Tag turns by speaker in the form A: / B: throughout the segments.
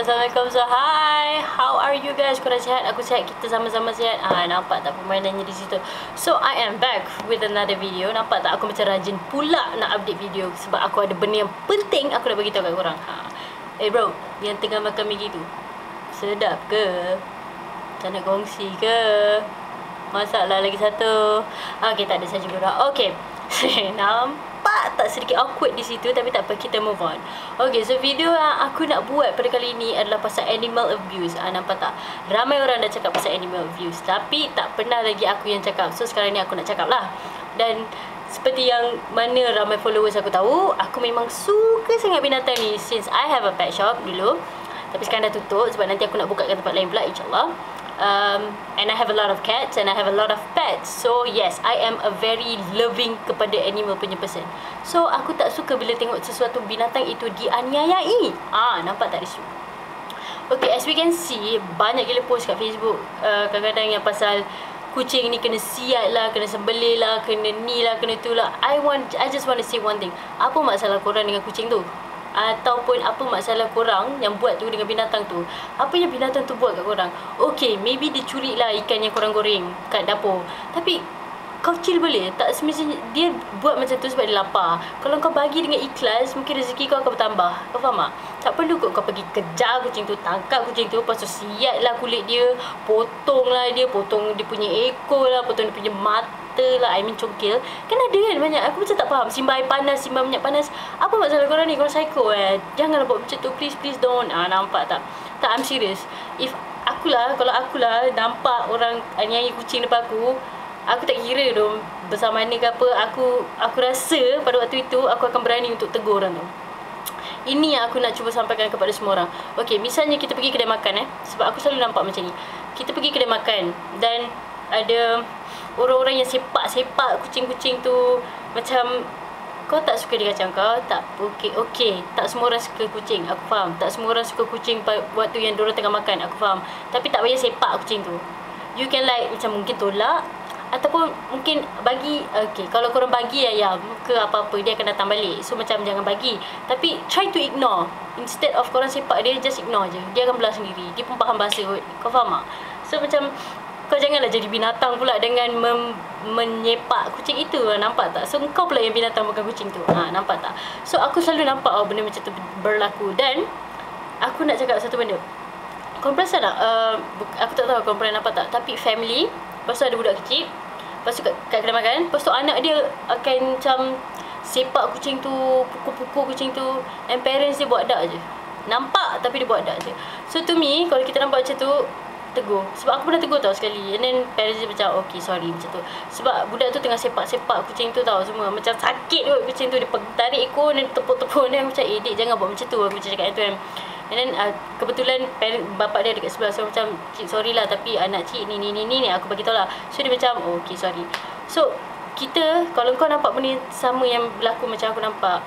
A: Assalamualaikum. So hi, how are you guys? Korang sihat? Aku sihat. Kita sama-sama sihat. Nampak tak permainannya di situ? So I am back with another video. Nampak tak aku macam rajin pula nak update video sebab aku ada benda yang penting aku nak bagi tahu kat korang. Bro, yang tengah makan Maggi tu sedap ke? Macam nak kongsi ke? Masalah lagi satu. Okay, tak ada saja korang. Okay. Nampak tak sedikit awkward di situ, tapi tak apa, kita move on. Okay, so video yang aku nak buat pada kali ini adalah pasal animal abuse. Nampak tak? Ramai orang dah cakap pasal animal abuse, tapi tak pernah lagi aku yang cakap. So sekarang ni aku nak cakap lah. Dan seperti yang mana ramai followers aku tahu, aku memang suka sangat binatang ni since I have a pet shop dulu. Tapi sekarang dah tutup sebab nanti aku nak buka kat tempat lain pula, insyaAllah. And I have a lot of cats and I have a lot of pets. So yes, I am a very loving kepada animal punya person. So aku tak suka bila tengok sesuatu binatang itu dianiayai. Nampak tak isu? Okay, as we can see, banyak gila post kat Facebook kadang-kadang yang pasal kucing ni kena siat lah, kena sembelih lah, kena ni lah, kena tu lah. I just want to say one thing. Apa masalah korang dengan kucing tu? Ataupun apa masalah korang yang buat tu dengan binatang tu? Apa yang binatang tu buat kat korang? Okay, maybe dia curi lah ikan yang korang goreng kat dapur, tapi kau chill boleh? Tak semestinya dia buat macam tu sebab dia lapar. Kalau kau bagi dengan ikhlas, mungkin rezeki kau akan bertambah. Kau faham tak? Tak perlu kot kau pergi kejar kucing tu, tangkap kucing tu, lepas tu siat lah kulit dia, potong lah dia, potong dia punya ekor lah, potong dia punya mata lah, I mean congkil. Kan ada kan banyak. Aku macam tak faham. Simbah air panas, simbah minyak panas. Apa masalah korang ni? Korang psycho Janganlah buat macam tu. Please don't. Nampak tak? Tak, I'm serious. Kalau akulah nampak orang aniaya kucing depan aku tak kira tu besar mana ke apa, aku rasa pada waktu itu aku akan berani untuk tegur orang tu. Ini yang aku nak cuba sampaikan kepada semua orang. Okay, misalnya kita pergi kedai makan sebab aku selalu nampak macam ni. Kita pergi kedai makan dan ada orang-orang yang sepak kucing-kucing tu. Macam kau tak suka dia kacang kau, tak okay. Tak semua orang suka kucing, aku faham. Tak semua orang suka kucing waktu yang diorang tengah makan, aku faham. Tapi tak payah sepak kucing tu. You can macam mungkin tolak, ataupun mungkin bagi. Okay, kalau korang bagi ayam ke apa-apa, dia akan datang balik. So macam jangan bagi, tapi try to ignore. Instead of korang sepak dia, just ignore je. Dia akan belah sendiri. Dia pun faham bahasa kot. Kau faham tak? So macam kau janganlah jadi binatang pula dengan menyepak kucing itu. Nampak tak? So kau pula yang binatang, bukan kucing tu. Nampak tak? So aku selalu nampak benda macam tu berlaku. Dan aku nak cakap satu benda. Korang perasan tak? Aku tak tahu korang pernah nampak tak, tapi family, lepas tu ada budak kecil, lepas tu kat kedai makan, lepas tu anak dia akan macam sepak kucing tu, pukul-pukul kucing tu, and parents dia buat dak je. Nampak tapi dia buat dak je. So to me, kalau kita nampak macam tu, tegur. Sebab aku pernah tegur tau sekali, and then parents dia macam okay sorry macam tu. Sebab budak tu tengah sepak-sepak kucing tu tau, semua macam sakit kot kucing tu. Dia tarik ekor dan tepuk-tepuk. Dan macam dek jangan buat macam tu, aku macam cakap tu kan. And then kebetulan bapak dia dekat sebelah. So macam cik sorry lah, tapi anak cik ni aku bagi tahu lah. So dia macam okay sorry. So kita, kalau kau nampak benda sama yang berlaku macam aku nampak,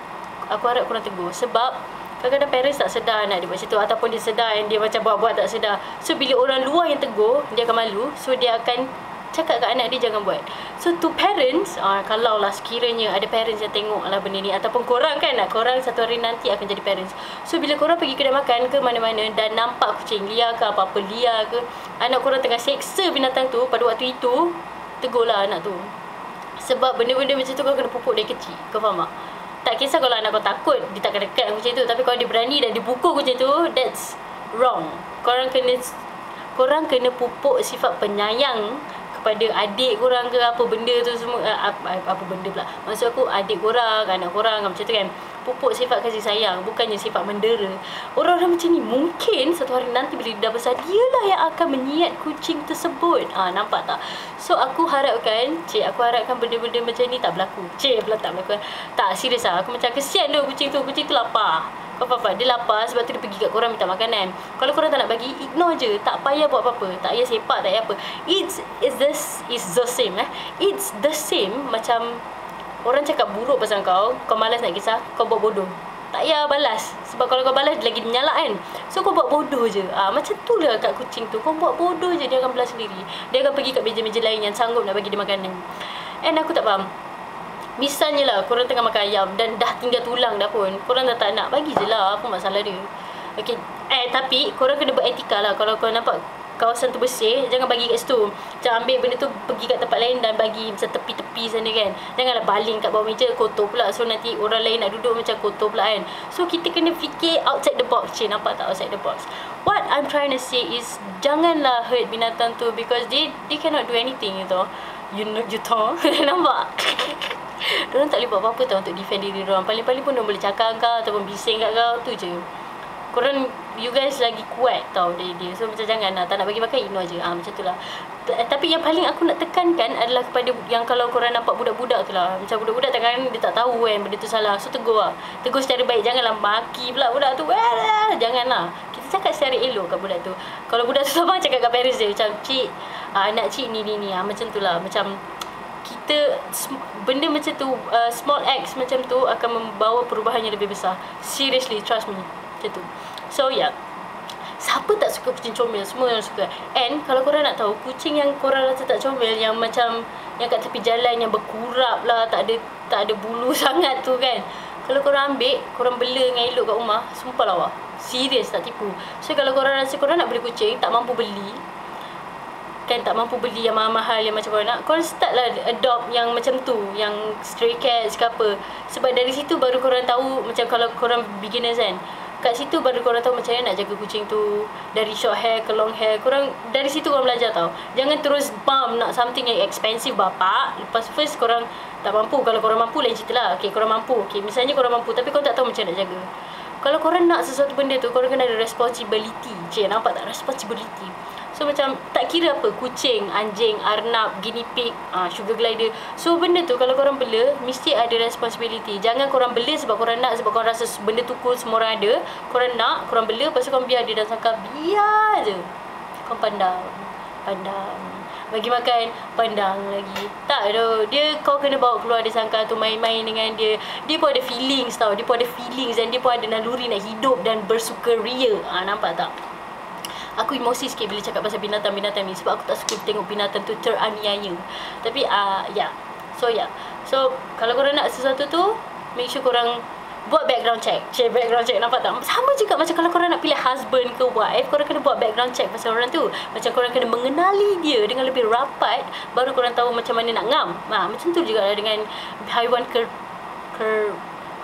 A: aku harap korang tegur. Sebab kadang-kadang parents tak sedar anak dia buat macam tu, ataupun dia sedar and dia macam buat-buat tak sedar. So bila orang luar yang tegur, dia akan malu. So dia akan cakap kat anak dia jangan buat. So to parents, kalau lah sekiranya ada parents yang tengok lah benda ni, ataupun korang kan, korang satu hari nanti akan jadi parents. So bila korang pergi kedai makan ke mana-mana dan nampak kucing liar ke apa-apa liar ke, anak korang tengah seksa binatang tu pada waktu itu, tegurlah anak tu. Sebab benda-benda macam tu kau kena pupuk dari kecil. Kau faham tak? Tak kisah kalau anak kau takut, dia takkan dekat dengan kucing tu. Tapi kalau dia berani dan dia pukul kucing tu, that's wrong. Korang kena pupuk sifat penyayang kepada adik korang ke apa benda tu semua. Apa benda pula, maksud aku adik korang, anak korang macam tu kan. Pupuk sifat kasih sayang, bukannya sifat mendera. Orang-orang macam ni mungkin satu hari nanti bila dia dah besar, dialah yang akan menyiat kucing tersebut. Nampak tak? So aku harapkan benda-benda macam ni tak berlaku. Pula tak berlaku. Tak, serius lah. Aku macam kesian tu kucing tu lapar. Kau faham? Dia lapar sebab tu dia pergi kat korang minta makanan. Kalau korang tak nak bagi, ignore je. Tak payah buat apa-apa. Tak payah sepak, tak payah apa. It's the same It's the same macam orang cakap buruk pasal kau malas nak kisah, kau buat bodoh. Tak payah balas. Sebab kalau kau balas, lagi menyalak kan. So kau buat bodoh je. Macam tu lah kat kucing tu. Kau buat bodoh je, dia akan belah sendiri. Dia akan pergi kat meja-meja lain yang sanggup nak bagi dia makanan. And aku tak faham. Misalnya lah korang tengah makan ayam dan dah tinggal tulang dah pun, korang dah tak nak, bagi je lah. Apa masalah dia? Okay, tapi korang kena beretika lah. Kalau korang nampak kawasan tu bersih, jangan bagi kat situ. Macam ambil benda tu pergi kat tempat lain dan bagi macam tepi-tepi sana kan. Janganlah baling kat bawah meja, kotor pula. So nanti orang lain nak duduk macam kotor pula kan. So kita kena fikir outside the box. Cik, nampak tak outside the box? What I'm trying to say is, janganlah hurt binatang tu because they cannot do anything, you know. You tahu. Nampak? Diorang tak boleh buat apa-apa tau untuk defend diri diorang. Paling-paling pun diorang boleh cakap kau ataupun bising kat kau, tu je. Korang, you guys lagi kuat tau dari dia. So macam jangan lah, tak nak bagi makan, ignore je. Macam tu lah. Tapi yang paling aku nak tekankan adalah kepada yang kalau korang nampak budak-budak tu lah. Macam budak-budak kadang-kadang dia tak tahu kan benda tu salah. So tegur lah. Tegur secara baik. Janganlah maki pula budak tu. Janganlah. Kita cakap secara elok kat budak tu. Kalau budak tu sabar, cakap kat parents dia. Macam, cik, anak cik ni. Macam tu lah. Macam kita, benda macam tu, small acts macam tu akan membawa perubahan yang lebih besar. Seriously, trust me. Macam tu. So yeah, siapa tak suka kucing comel? Semua orang suka. And kalau korang nak tahu, kucing yang korang rasa tak comel, yang macam yang kat tepi jalan, yang berkurap lah, tak ada bulu sangat tu kan, kalau korang ambil, korang bela dengan elok kat rumah, sumpah lawa, serius, tak tipu. So kalau korang rasa korang nak beli kucing, tak mampu beli kan, tak mampu beli yang mahal-mahal yang macam korang nak, korang start lah adopt yang macam tu, yang stray cats ke apa. Sebab dari situ baru korang tahu, macam kalau korang beginners kan, kat situ baru korang tahu macam mana nak jaga kucing tu, dari short hair ke long hair. Korang dari situ korang belajar tau. Jangan terus bam nak something yang expensive bapak. Lepas first korang tak mampu. Kalau korang mampu lain cerita lah. Okay, korang mampu. Okay, misalnya korang mampu tapi korang tak tahu macam nak jaga. Kalau korang nak sesuatu benda tu, korang kena ada responsibility. Cik, nampak tak? Responsibility. So macam tak kira apa, kucing, anjing, arnab, guinea pig, sugar glider. So benda tu kalau korang bela, mesti ada responsibility. Jangan korang bela sebab korang nak, sebab korang rasa benda tu cool, semua orang ada. Korang nak, korang bela, lepas tu korang biar dia dalam sangkar. Biar je. Korang pandang. Bagi makan, pandang lagi. Tak tu. Dia kau kena bawa keluar dari sangkar tu, main-main dengan dia. Dia pun ada feelings tau. Dia pun ada feelings dan dia pun ada naluri nak hidup dan bersukaria. Nampak tak? Aku emosi sikit bila cakap pasal binatang-binatang ni sebab aku tak suka tengok binatang tu teraniaya. Tapi So kalau korang nak sesuatu tu, make sure korang buat background check. Background check, nampak tak? Sama juga macam kalau korang nak pilih husband ke wife, korang kena buat background check pasal orang tu. Macam korang kena mengenali dia dengan lebih rapat, baru korang tahu macam mana nak ngam. Macam tu juga dengan haiwan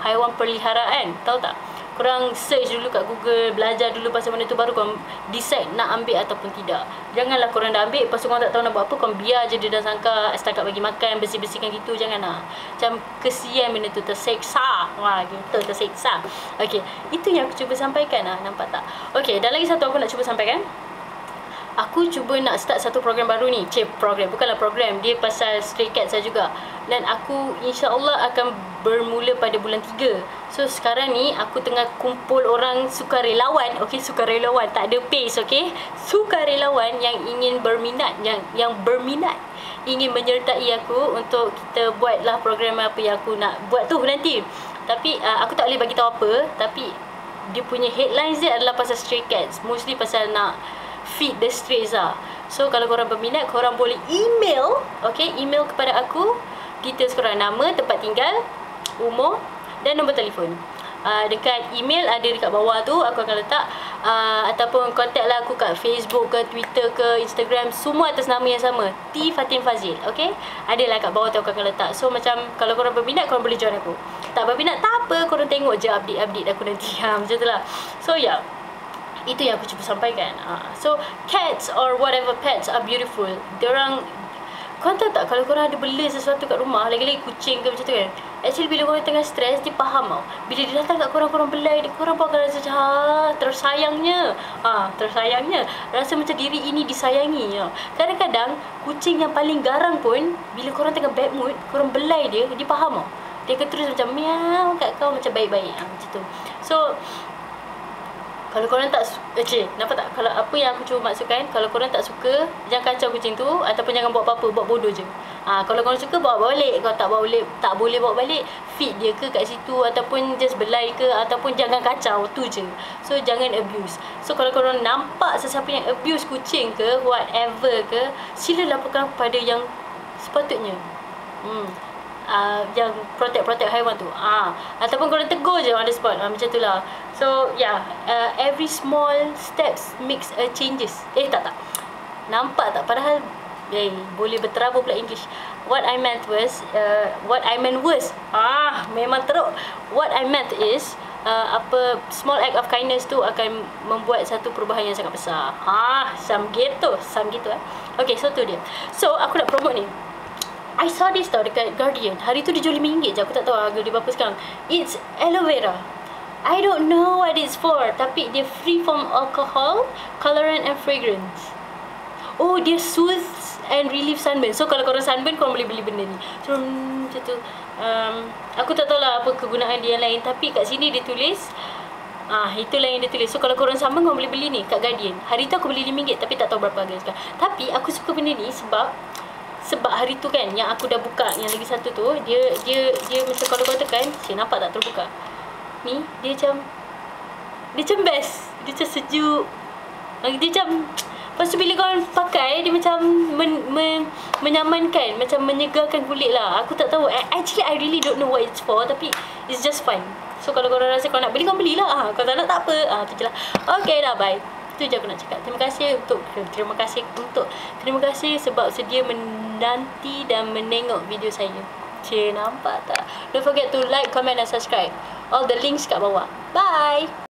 A: haiwan peliharaan. Tahu tak? Korang search dulu kat Google, belajar dulu pasal mana tu, baru korang decide nak ambil ataupun tidak. Janganlah korang dah ambil, lepas tu korang tak tahu nak buat apa, korang biar je dia dah sangka setakat bagi makan, bersih-bersihkan gitu. Janganlah. Macam kesian benda tu, terseksa. Gitu, terseksa. Okay, itu yang aku cuba sampaikan lah, nampak tak? Okay, dan lagi satu aku nak cuba sampaikan. Aku cuba nak start satu program baru ni. Bukanlah program, dia pasal stray cats saya juga. Dan aku insya-Allah akan bermula pada bulan 3. So sekarang ni aku tengah kumpul orang sukarelawan. Okey, sukarelawan, tak ada pace, okey. Sukarelawan yang ingin berminat, yang berminat ingin menyertai aku untuk kita buatlah program apa yang aku nak buat tu nanti. Tapi aku tak boleh bagi tahu apa, tapi dia punya headlines dia adalah pasal stray cats, mostly pasal nak feed the strays lah. So kalau korang berminat, korang boleh email, okay, email kepada aku details korang, nama, tempat tinggal, umur dan nombor telefon. Dekat email ada dekat bawah tu, aku akan letak, ataupun contact lah aku kat Facebook ke Twitter ke Instagram, semua atas nama yang sama, T Fatin Fazil. Okay, ada lah kat bawah tu aku akan letak. So macam kalau korang berminat, korang boleh join aku. Tak berminat tak apa, korang tengok je update aku nanti. Macam tu lah. So yeah, itu yang aku cuba sampaikan. So cats or whatever pets are beautiful. Diorang, korang tahu tak, kalau korang ada bela sesuatu kat rumah, lagi-lagi kucing ke macam tu kan, actually bila korang tengah stres, dia faham tau. Bila dia datang kat korang, korang belai dia, korang pun akan rasa macam tersayangnya. Tersayangnya, rasa macam diri ini disayangi. Kadang-kadang kucing yang paling garang pun, bila korang tengah bad mood, korang belai dia, dia faham tau. Dia akan terus macam miau kat kau macam baik-baik. Macam tu. So kalau korang tak nampak tak? Kalau apa yang aku cuba maksudkan, kalau korang tak suka, jangan kacau kucing tu, ataupun jangan buat apa-apa, buat bodoh je. Kalau korang suka, bawa balik. Kalau tak boleh bawa balik, feed dia ke kat situ, ataupun just belai ke, ataupun jangan kacau, tu je. So jangan abuse. So kalau korang nampak sesiapa yang abuse kucing ke, whatever ke, sila laporkan kepada yang sepatutnya. yang protect haiwan tu. Ataupun korang tegur je on the spot. Macam tu lah. So yeah, every small steps makes a changes. Tak. Nampak tak? Padahal boleh berterabur pula English. What I meant was memang teruk. What I meant is small act of kindness tu akan membuat satu perubahan yang sangat besar. Sam gitu. Okay, so tu dia. So aku nak promote ni. I saw this tau dekat Guardian. Hari tu dia jual RM5 je. Aku tak tahu harga dia berapa sekarang. It's aloe vera. I don't know what it's for, tapi dia free from alcohol, colorant and fragrance. Dia soothes and relieve sunburn. So kalau korang sunburn, korang boleh beli benda ni. So macam tu. Aku tak tahu lah apa kegunaan dia yang lain, tapi kat sini dia tulis itulah yang dia tulis. So kalau korang sunburn, korang boleh beli ni kat Guardian. Hari tu aku beli RM5, tapi tak tahu berapa harga sekarang. Tapi aku suka benda ni sebab hari tu kan yang aku dah buka yang lagi satu tu, dia macam kalau kau tekan, nampak tak terbuka ni, dia macam best, dia macam sejuk, dia macam, lepas tu bila kau pakai dia macam menyamankan, macam menyegarkan kulit lah. Aku tak tahu, actually I really don't know what it's for, tapi it's just fun. So kalau korang rasa kau nak beli, kau belilah. Kalau tak nak, tak apa. Tu je lah. Okay dah, bye. Itu je aku nak cakap. Terima kasih sebab sedia menanti dan menengok video saya. Nampak tak? Don't forget to like, comment dan subscribe. All the links kat bawah. Bye.